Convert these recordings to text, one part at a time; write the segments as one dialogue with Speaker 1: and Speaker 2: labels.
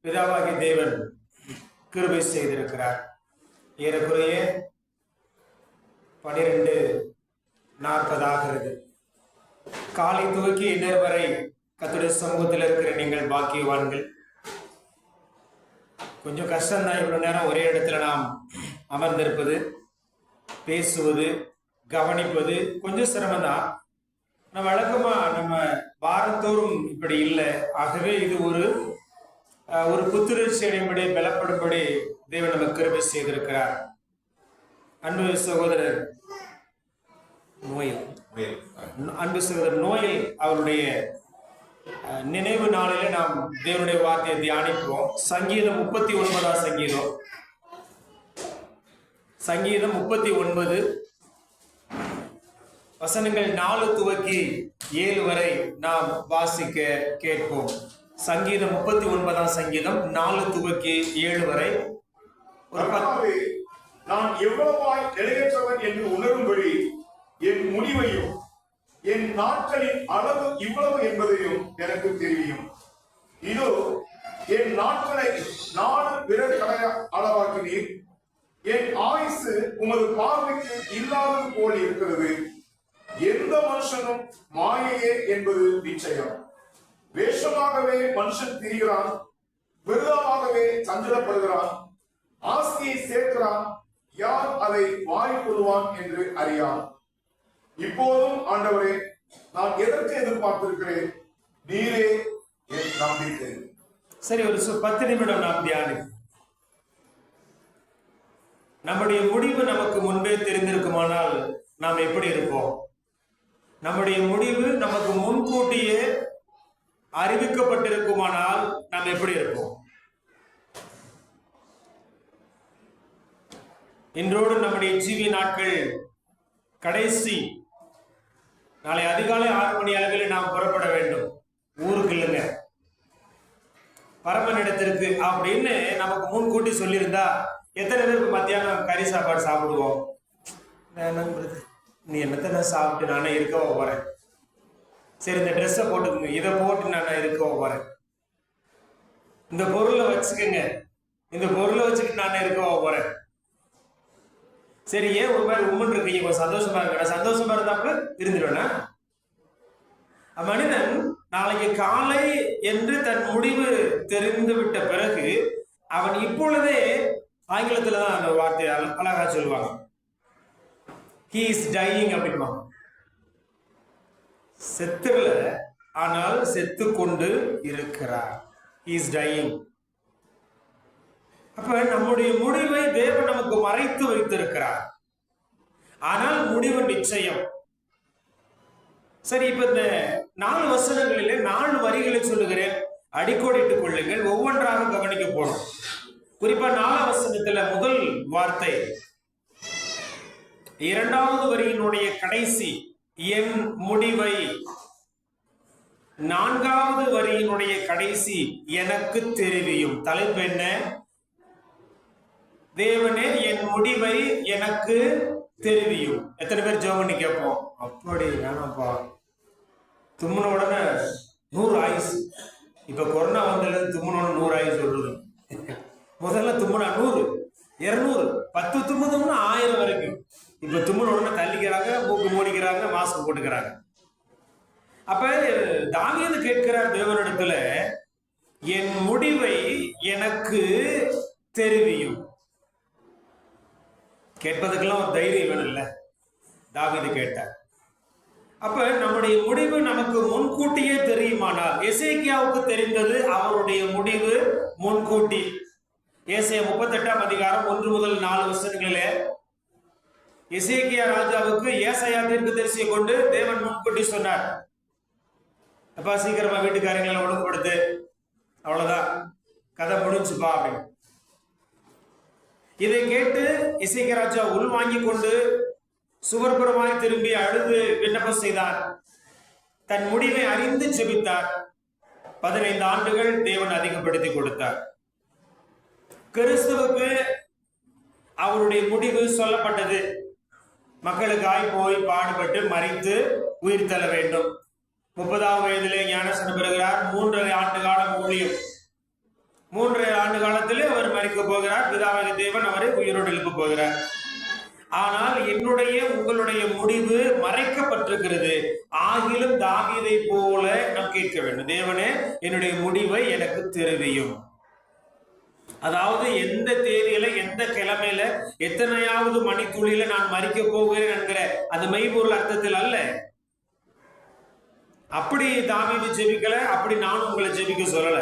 Speaker 1: பிதாவாகி தேவன் கிருபை செய்திருக்கிறார். ஏறக்குறைய 12:40 காலை துவக்கி இன்னர் வரை கர்த்தருடைய சமூகத்தில் இருக்கிற நீங்கள் பாக்கியவான்கள். கொஞ்சம் கஷ்டம்தான் இவ்வளவு நேரம் ஒரே இடத்துல நாம் அமர்ந்திருப்பது, பேசுவது, கவனிப்பது கொஞ்சம் சிரமம்தான். வழக்கமா நம்ம வாரத்தோறும் இப்படி இல்லை. ஆகவே இது ஒரு புத்துணர்ச்சி அடையும்படி, பலப்படும்படி தேவன் நமக்கு கிருபை செய்திருக்கிறார். அன்பு சகோதரர் நோயில் அவருடைய நினைவு நாளிலே நாம் தேவனுடைய வார்த்தையை தியானிப்போம். சங்கீதம் 39 சங்கீதம் 39 வசனங்கள் 4 துவக்கி 7 வரை நாம் வாசிக்க கேட்போம். சங்கீதம் 39 சங்கீதம் 4 துவக்கி 7 வரை.
Speaker 2: நான் எவ்வளவாய் நிலையற்றவன் என்று உணரும்படி என் முடிவையும் என் நாட்களின் அளவு இவ்வளவு என்பதையும் எனக்கு தெரியும். இதோ என் நாட்களை 4 விரற்கடை அளவாக்கினீர். என் ஆயுசு உமது பார்வைக்கு இல்லாதது போல் இருக்கிறது. எந்த மனுஷனும் மாயையே என்பது நிச்சயம். வேஷமாகவே மனுஷன் திரிகிறான், விருதாவாகவே சஞ்சலப்படுகிறான். ஆஸ்தியை சேர்க்கிறான், யார் அதை வாரி கொள்வான் என்று அறியான். இப்போதும் ஆண்டவரே, நான் எதற்கு எதிர்பார்த்திருக்கிறேன்? நீரே என் நம்பிக்கை.
Speaker 1: சரி, ஒரு 10 நிமிடம் நாம் தியானிப்போம். நம்முடைய முடிவு நமக்கு முன்பே தெரிந்திருக்குமானால் நாம் எப்படி இருப்போம்? நம்முடைய முடிவு நமக்கு முன்கூட்டியே அறிவிக்கப்பட்டிருக்குமானால் நாம் எப்படி இருப்போம்? இன்றோடு நம்முடைய ஜீவி நாட்கள் கடைசி. நாளை அதிகாலை 6 மணி அளவில் நாம் புறப்பட வேண்டும். ஊருக்கு இல்லைங்க, பரமனிடத்திற்கு அப்படின்னு நமக்கு முன்கூட்டி சொல்லியிருந்தா எத்தனை பேருக்கு மத்தியானம் கறி சாப்பாடு சாப்பிடுவோம்? நீ என்னத்தை நான் சாப்பிட்டு நானே இருக்கவோ போறேன். சரி, இந்த ட்ரெஸ்ஸை போட்டுக்கோங்க, இதை போட்டு நான் இருக்கவோ போறேன். இந்த பொருளை வச்சுக்கோங்க, இந்த பொருளை வச்சுக்கிட்டு நானே இருக்கவோ போறேன். சரி, ஏன் ஒரு மாதிரி உம்மன் இருக்கீங்க, கொஞ்சம் சந்தோஷமா இருக்க, சந்தோஷமா இருந்தாப்புல இருந்துடுவேனா? மனிதன் நாளைக்கு காலை என்று தன் முடிவு தெரிந்து விட்ட பிறகு அவன் இப்பொழுதே, ஆங்கிலத்துல தான் அந்த வார்த்தையை அழகா சொல்லுவாங்க, he is dying அப்படின்வாங்க. செத்துல, ஆனால் செத்து கொண்டு இருக்கிறார். he is dying. அப்ப நம்முடைய முடிவை தேவன் நமக்கு மறைத்து வைத்திருக்கிறார். ஆனால் முடிவு நிச்சயம். சரி, இப்ப இந்த 4 வசனங்களிலே 4 வரிகளை சொல்லுகிறேன், அடிக்கோடிட்டுக் கொள்ளுங்கள். ஒவ்வொன்றாக கவனிக்க போனோம். குறிப்பா 4 வசனத்துல முதல் வார்த்தை, 2வது வரியினுடைய கடைசி என் முடிவை, 4வது வரியினுடைய கடைசி எனக்கு தெரிவியும். தலைப்பு என்ன? தேவனே என் முடிவை எனக்கு தெரிவியும். எத்தனை பேர் ஜெபம் பண்ணி கேட்போம்? அப்படி வேணாம்ப்பா, தும்முன உடனே 100 ஆயுசு. இப்ப கொரோனா வந்தது, தும்முன 100 ஆயுசு சொல்றது. முதல்ல தும்முனா 100, 200, 10 தும்முதும்னா 1000 வரைக்கும். இப்ப தும்முன உடனே தள்ளிக்கிறாங்க, மூக்கு மூடிக்கிறாங்க, மாஸ்க் போட்டுக்கிறாங்க. அப்ப தாவீது கேட்கிறார் தேவனிடத்துல, என் முடிவை எனக்கு தெரிவியும். கேட்பதுக்கெல்லாம் ஒரு தைரியம் வேணும் இல்ல? தாவீது கேட்டார். அப்ப நம்முடைய முடிவு நமக்கு முன்கூட்டியே தெரியுமானால், எசேக்கியாவுக்கு தெரிந்தது அவருடைய முடிவு முன்கூட்டி. ஏசாயா 38 அதிகாரம் 1 முதல் 4 வசனங்களிலே எசேக்கியா ராஜாவுக்கு ஏசாயா தீர்க்கதரிசியை கொண்டு தேவன் முன்கூட்டி சொன்னார், அப்பா சீக்கிரமா வீட்டுக்காரங்களை ஒழுங்குபடுத்து, அவ்வளவுதான், கதை முடிஞ்சுப்பா அப்படின்னு. இதை கேட்டு எசேக்கியா ராஜா உள்வாங்கி கொண்டு சுவர்புறமாய் திரும்பி அழுது விண்ணப்பம் செய்தார். தன் முடிவை அறிந்து ஜெபித்தார். 15 ஆண்டுகள் தேவன் அதிகப்படுத்தி கொடுத்தார். கிறிஸ்துவுக்கு அவருடைய முடிவு சொல்லப்பட்டது. மக்களுக்காய் போய் பாடுபட்டு மரித்து உயிர் தள்ள வேண்டும். 30ஆம் வயதிலே ஞானஸ்நானம் பெறுகிறார். 3½ ஆண்டு காலம் ஊழியம். 3 ஆண்டு காலத்திலே அவர் மரிக்க போகிறார். பிதாவாகிய தேவன் அவரை உயிரோடு எழுப்ப போகிறார். ஆனால் என்னுடைய உங்களுடைய முடிவு மறைக்கப்பட்டிருக்கிறது. ஆகிலும் தாவீதை போல நாம் கேட்க வேண்டும், தேவனே என்னுடைய முடிவை எனக்கு தெரிவியும். அதாவது எந்த தேதியில, எந்த கிழமையில, எத்தனையாவது மணித்துளியில நான் மரிக்க போகிறேன் என்கிற அந்த மெய்பொருள் அர்த்தத்தில் அல்ல. அப்படி தாவீது ஜெபிக்கல, அப்படி நானும் உங்களை ஜெபிக்க சொல்லல.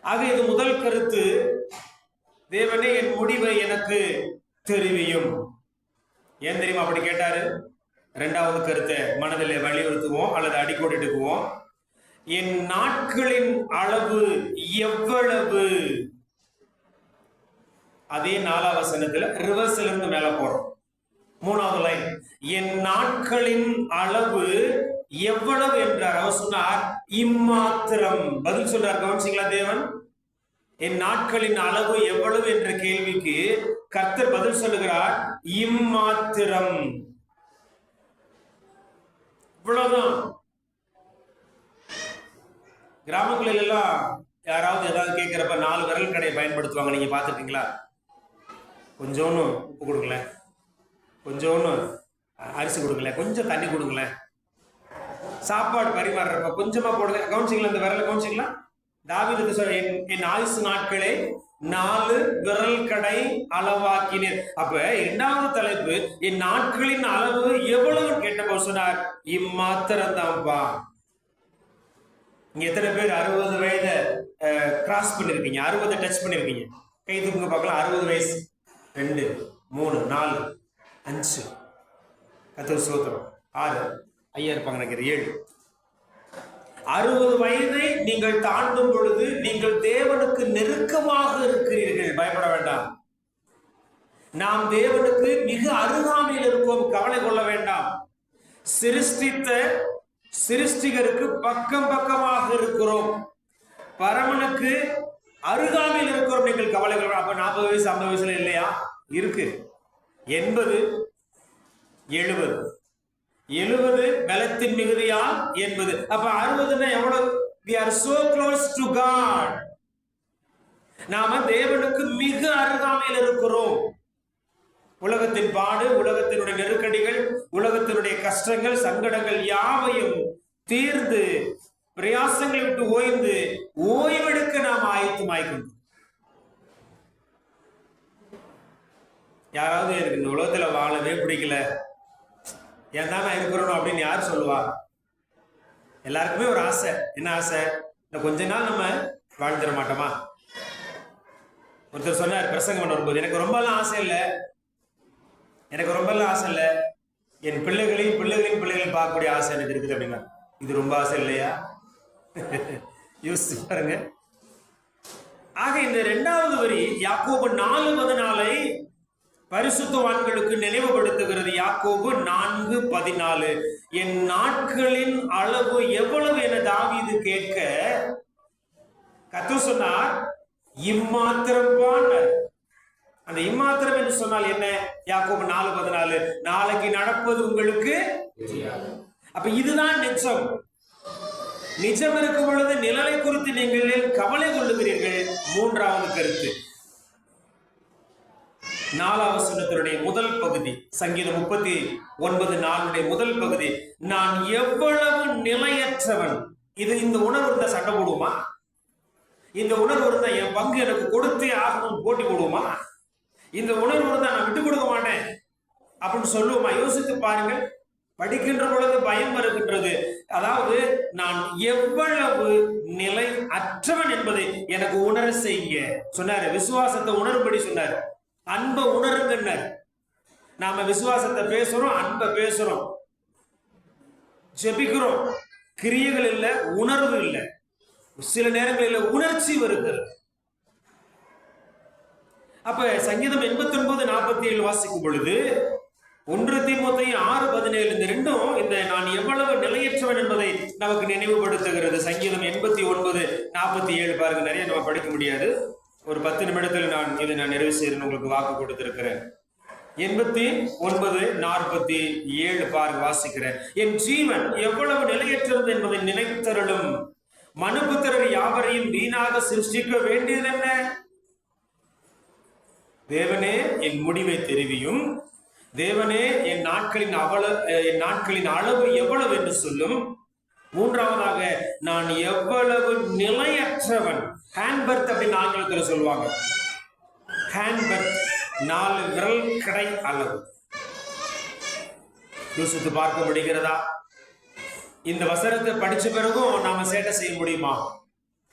Speaker 1: ஆக இது முதல் கருத்து, தேவனே என் முடிவை எனக்கு தெரிவியும். ஏன் தெரியுமா அப்படி கேட்டாரு? 2வது கருத்தை மனதில் வலியுறுத்துவோம் அல்லது அடிக்கோடிட்டுக்குவோம். என் நாட்களின் அளவு எவ்வளவு? அதே 4வது வசனத்துல ரிவர்ஸ்ல இருந்து மேல போறோம். 3வது லைன், என் நாட்களின் அளவு எவ்வளவு என்றார். அவர் சொன்னார் இம்மாத்திரம். பதில் சொல்றார், கவனிச்சீங்களா? தேவன் என் நாட்களின் அளவு எவ்வளவு என்ற கேள்விக்கு கர்த்தர் பதில் சொல்லுகிறார் இம்மாத்திரம். இவ்வளவுதான். கிராமங்களில் எல்லாம் யாராவது ஏதாவது கேட்கிறப்ப 4 விரல் கடையை பயன்படுத்துவாங்க. நீங்க பாத்துட்டீங்களா? கொஞ்சோன்னு உப்பு கொடுக்கல, கொஞ்சோன்னு அரிசி கொடுக்கல, கொஞ்சம் தண்ணி கொடுக்கல, சாப்பாடு பரிமாறுறப்ப கொஞ்சமா போடுங்க. கவனிச்சிங்களா? இந்த விரலை கவனிச்சிங்களா? தாவீது சொல்ற என் ஆயுசு நாட்களை 4 விரல் கடை அளவாக்கினேன். அப்ப 2வது தலைப்பு, என் நாட்களின் அளவு எவ்வளவு கேட்டப்போ சொன்னார் இம்மாத்திரம் தான்ப்பா. இங்க எத்தனை பேர் 60 வயதை கிராஸ் பண்ணிருக்கீங்க? 60 டச் பண்ணிருக்கீங்க? கை தூக்குங்க பார்க்கலாம். 60 வயசு. 2 3 4 5 கர்த்தர் ஸ்தோத்திரம். 6 ஐயா இருப்பாங்க நினைக்கிறேன். 7 60 வயதை நீங்கள் தாண்டும் பொழுது நீங்கள் தேவனுக்கு நெருக்கமாக இருக்கிறீர்கள். பயப்பட வேண்டாம். நாம் தேவனுக்கு மிக அருகாமையில் இருக்கோம். கவலை கொள்ள வேண்டாம். சிருஷ்டித்த சிருஷ்டிகருக்கு பக்கம் பக்கமாக இருக்கிறோம். பரமனுக்கு அருகாமையில் இருக்கிறோம். நீங்கள் கவலை கொள்ள. அப்ப 40 வயசு 50 வயசுல இல்லையா? இருக்கு. 80 70 70 பலத்தின் மிகுதியால் 80. அப்ப 60 எவ்வளவு? we are so close to God. நாம தேவனுக்கு மிக அருகாமையில் இருக்கிறோம். உலகத்தின் பாடு, உலகத்தினுடைய நெருக்கடிகள், உலகத்தினுடைய கஷ்டங்கள், சங்கடங்கள் யாவையும் தீர்ந்து பிரயாசங்களை விட்டு ஓய்ந்து ஓய்வெடுக்க நாம் ஆயத்தமாய்க்கின்றோம். யாராவது எனக்கு இந்த உலகத்துல வாழவே பிடிக்கல, ஏன் தான் நான் இருக்கிறோம் அப்படின்னு யார் சொல்லுவா? எல்லாருக்குமே ஒரு ஆசை. என்ன ஆசை? இன்னும் கொஞ்ச நாள் நம்ம வாழ்ந்துட மாட்டோமா? ஒருத்தர் சொன்னார் பிரசங்கம் பண்ண வரும்போது, எனக்கு ரொம்பலாம் ஆசை இல்லை, எனக்கு ரொம்பலாம் ஆசை இல்லை, என் பிள்ளைகளையும் பிள்ளைகளையும் பார்க்கக்கூடிய ஆசை எனக்கு இருக்குது அப்படின்னா. இது ரொம்ப ஆசை இல்லையா? யோசிச்சு பாருங்க. ஆக இந்த 2வது வரி யாக்கோபு 4:14 பரிசுத்தவான்களுக்கு நினைவுபடுத்துகிறது. யாக்கோபு 4:14 என் நாட்களின் அளவு எவ்வளவு என தாவீது கேட்க கர்த்தர் சொன்னார் இம்மாத்திரம். அந்த இம்மாத்திரம் என்று சொன்னால் என்ன? யாக்கோபு 4:14 நாளைக்கு நடப்பது உங்களுக்கு. அப்ப இதுதான் நிஜம். நிஜம் இருக்கும் பொழுது நிழலை குறித்து நீங்கள் கவலை கொள்ளுகிறீர்கள். 3வது கருத்து, 4வது வசனத்தினுடைய முதல் பகுதி, சங்கீதம் 39:4 முதல் பகுதி, நான் எவ்வளவு நிலையற்றவன். இந்த உணர்வு இருந்தா சண்டை போடுவோமா? இந்த உணர்வு இருந்தா என் பங்கு எனக்கு கொடுத்தே ஆகணும் போட்டி போடுவோமா? இந்த உணர்வு இருந்தா நான் விட்டு கொடுக்க மாட்டேன் அப்படின்னு சொல்லுவோமா? யோசித்து பாருங்கள். படிக்கின்ற பொழுது பயம் வருகின்றது. அதாவது நான் எவ்வளவு நிலை அற்றவன் என்பதை எனக்கு உணர செய்ய சொன்னாரு. விசுவாசத்தை உணரும்படி சொன்னார். அன்பை உணருங்கன்னார். நாம விசுவாசத்தை பேசுறோம், அன்பை பேசுறோம், ஜெபிக்கிறோம், கிரியைகள் இல்லை, உணர்வு இல்லை. சில நேரங்களில் உணர்ச்சி வருகிறது. அப்ப சங்கீதம் 89:47 வாசிக்கும் பொழுது 1 தீமோத்தேயு 6:17 இந்த ரெண்டும் இந்த நான் எவ்வளவு நிலையற்றவன் என்பதை நமக்கு நினைவுபடுத்துகிறது. சங்கீதம் 89:47 பாருங்க. நிறைய நம்ம படிக்க முடியாது. ஒரு 10 நிமிடத்தில் இதை நான் நிறைவு செய்யறேன். உங்களுக்கு வாக்கு கொடுத்திருக்கிறேன். 89:47 பாருங்க, வாசிக்கிறேன். என் ஜீவன் எவ்வளவு நிலையற்றது என்பதை நினைத்தருளும். மனுபுத்திரர் யாவரையும் வீணாக சிருஷ்டிக்க வேண்டியது என்ன? தேவனே என் முடிவை தெரிவியும், தேவனே என் நாட்களின் அளவு எவ்வளவு என்று சொல்லும். மூன்றாவதாக, நான் எவ்வளவு நிலையற்றவன். ஹேண்ட்பர்த் அப்படின்னு ஆங்கிலத்தில் சொல்லுவாங்க. ஹேண்ட்பர்த் 4 விரல் கடை அளவு. யோசித்து பார்க்க முடிகிறதா? இந்த வசனத்தை படிச்ச பிறகும் நாம சேட்டை செய்ய முடியுமா?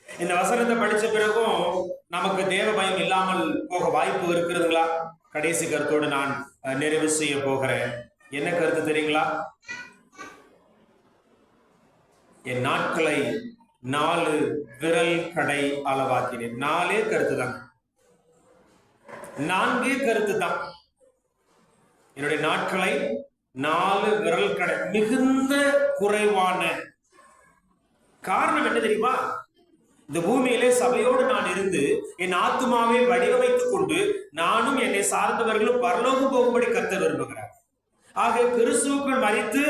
Speaker 1: இந்த வசனத்தை படிச்ச பிறகும் நமக்கு தேவ பயம் இல்லாமல் போக வாய்ப்பு இருக்கிறதுங்களா? கடைசி கருத்தோடு நான் நிறைவு செய்ய போகிறேன். என்ன கருத்து தெரியுங்களா? என் நாட்களை 4 விரல் கடை அளவாக்கினேன். 4 கருத்து தான், 4 கருத்து தான். என்னுடைய நாட்களை 4 விரல் கடை, மிகுந்த குறைவான. காரணம் என்ன தெரியுமா? இந்த பூமியிலே சபையோடு நான் இருந்து என் ஆத்துமாவை வடிவமைத்துக் கொண்டு நானும் என்னை சார்ந்தவர்களும் பரலோகம் போகும்படி கர்த்தர் விரும்புகிறார். ஆக கிறிஸ்துவுக்குள் மரித்து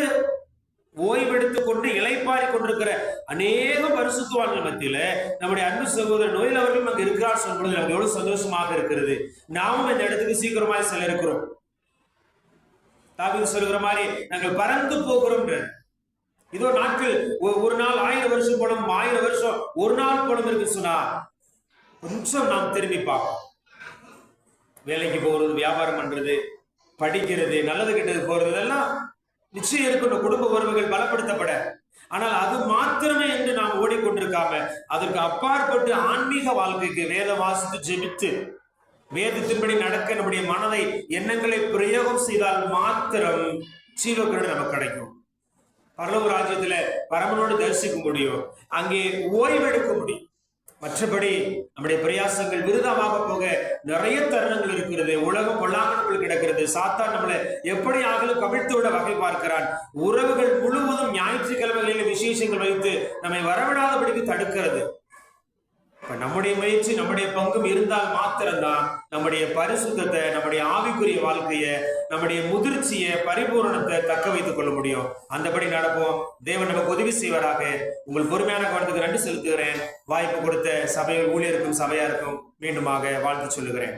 Speaker 1: ஓய்வெடுத்துக் கொண்டு இளைப்பாரி கொண்டிருக்கிற அநேக பரிசுத்தவான்கள் மத்தியில நம்முடைய அன்பு சகோதரர் நோயில் அவர்களும் அங்கு இருக்கிறார் சொல்வது நமக்கு எவ்வளவு சந்தோஷமாக இருக்கிறது. நாமும் இந்த இடத்துக்கு சீக்கிரமாய் செல்ல இருக்கிறோம். தாவீது சொல்லுகிற மாதிரி நாங்கள் பறந்து போகிறோம். இதோ நாட்கள் ஒரு நாள் 1000 வருஷம் போடும், 1000 வருஷம் ஒரு நாள் போடும் இருக்கு சொன்னா கொஞ்சம் நாம் திரும்பி பார்ப்போம். வேலைக்கு போறது, வியாபாரம் பண்றது, படிக்கிறது, நல்லது கெட்டது போறது, இதெல்லாம் நிச்சயம் இருக்கணும், குடும்ப உறவுகள் பலப்படுத்தப்பட. ஆனால் அது மாத்திரமே என்று நாம் ஓடிக்கொண்டிருக்காம அதற்கு அப்பாற்பட்டு ஆன்மீக வாழ்க்கைக்கு வேதம் வாசித்து ஜெபித்து வேதத்தின்படி நடக்க நம்முடைய மனதை எண்ணங்களை பிரயோகம் செய்தால் மாத்திரம் ஜீவக்கிரீடை நமக்கு கிடைக்கும். பரலோக ராஜ்யத்துல பரமனோடு தரிசிக்க முடியும், அங்கே ஓய்வெடுக்க முடியும். மற்றபடி நம்முடைய பிரயாசங்கள் விருதமாக போக நிறைய தருணங்கள் இருக்கிறது. உலகம் பொல்லாங்கனுக்குள் கிடக்கிறது. சாத்தான் நம்மளை எப்படி ஆகலும் கவிழ்த்து விட வகை பார்க்கிறான். உறவுகள் முழுவதும் ஞாயிற்றுக்கிழமைகளில் விசேஷங்கள் வைத்து நம்மை வரவிடாதபடிக்கு தடுக்கிறது. நம்முடைய முயற்சி, நம்முடைய பங்கும் இருந்தால் மாத்திரம்தான் நம்முடைய பரிசுத்தத்தை, நம்முடைய ஆவிக்குரிய வாழ்க்கையை, நம்முடைய முதிர்ச்சியை, பரிபூரணத்தை தக்க வைத்துக் கொள்ள முடியும். அந்தபடி நடப்போம். தேவன் நமக்கு உதவி செய்வராக. உங்கள் பொறுமையான கவனத்துக்கு நன்றி செலுத்துகிறேன். வாய்ப்பு கொடுத்த சபை ஊழியருக்கும் சபையாருக்கும் மீண்டுமாக வாழ்த்து சொல்லுகிறேன்.